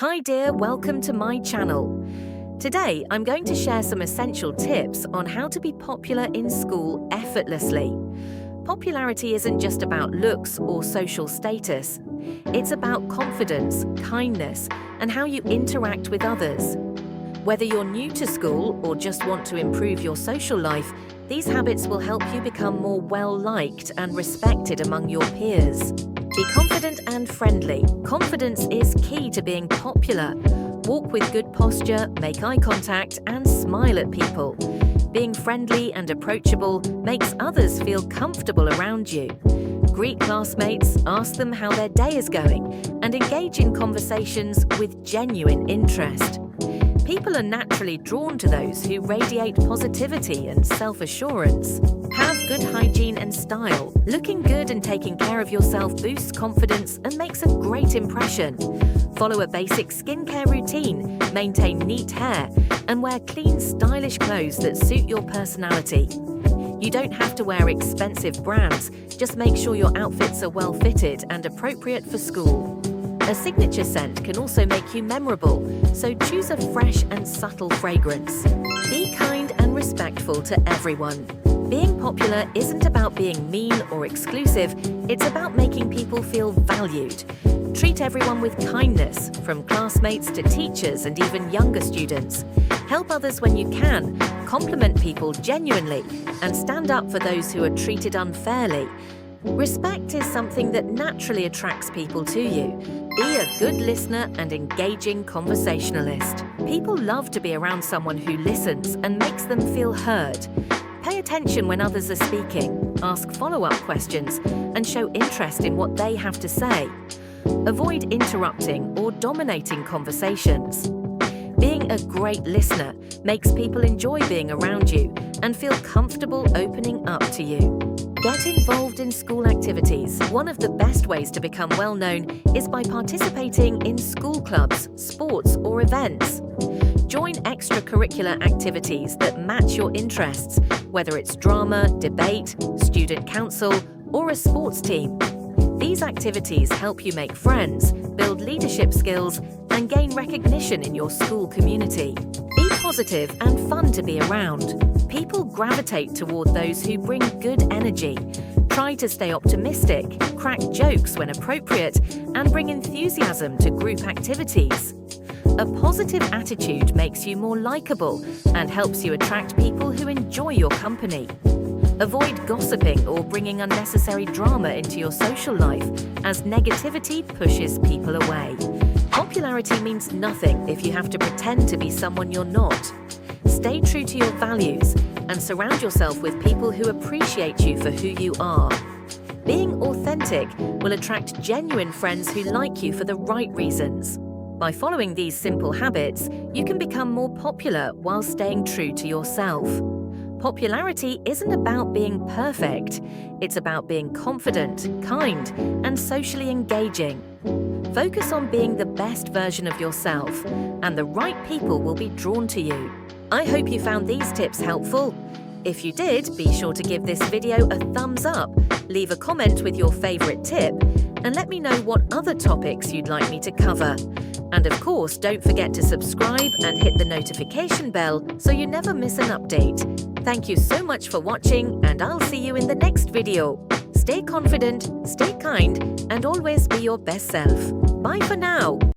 Hi dear, welcome to my channel. Today I'm going to share some essential tips on how to be popular in school effortlessly. Popularity isn't just about looks or social status. It's about confidence, kindness, and how you interact with others. Whether you're new to school or just want to improve your social life, these habits will help you become more well-liked and respected among your peers. Be confident and friendly. Confidence is key to being popular. Walk with good posture, make eye contact, and smile at people. Being friendly and approachable makes others feel comfortable around you. Greet classmates, ask them how their day is going, and engage in conversations with genuine interest. People are naturally drawn to those who radiate positivity and self-assurance. Have good hygiene and style. Looking good and taking care of yourself boosts confidence and makes a great impression. Follow a basic skincare routine, maintain neat hair, and wear clean, stylish clothes that suit your personality. You don't have to wear expensive brands, just make sure your outfits are well fitted and appropriate for school. A signature scent can also make you memorable, so choose a fresh and subtle fragrance. Be kind and respectful to everyone. Being popular isn't about being mean or exclusive, it's about making people feel valued. Treat everyone with kindness, from classmates to teachers and even younger students. Help others when you can, compliment people genuinely, and stand up for those who are treated unfairly. Respect is something that naturally attracts people to you. Be a good listener and engaging conversationalist. People love to be around someone who listens and makes them feel heard. Pay attention when others are speaking, ask follow-up questions, and show interest in what they have to say. Avoid interrupting or dominating conversations. Being a great listener makes people enjoy being around you and feel comfortable opening up to you. Get involved in school activities. One of the best ways to become well-known is by participating in school clubs, sports, or events. Join extracurricular activities that match your interests, whether it's drama, debate, student council, or a sports team. These activities help you make friends, build leadership skills, and gain recognition in your school community. Be positive and fun to be around. People gravitate toward those who bring good energy. Try to stay optimistic, crack jokes when appropriate, and bring enthusiasm to group activities. A positive attitude makes you more likable and helps you attract people who enjoy your company. Avoid gossiping or bringing unnecessary drama into your social life, as negativity pushes people away. Popularity means nothing if you have to pretend to be someone you're not. Stay true to your values and surround yourself with people who appreciate you for who you are. Being authentic will attract genuine friends who like you for the right reasons. By following these simple habits, you can become more popular while staying true to yourself. Popularity isn't about being perfect. It's about being confident, kind, and socially engaging. Focus on being the best version of yourself, and the right people will be drawn to you. I hope you found these tips helpful. If you did, be sure to give this video a thumbs up, leave a comment with your favorite tip, and let me know what other topics you'd like me to cover. And of course, don't forget to subscribe and hit the notification bell so you never miss an update. Thank you so much for watching, and I'll see you in the next video. Stay confident, stay kind, and always be your best self. Bye for now.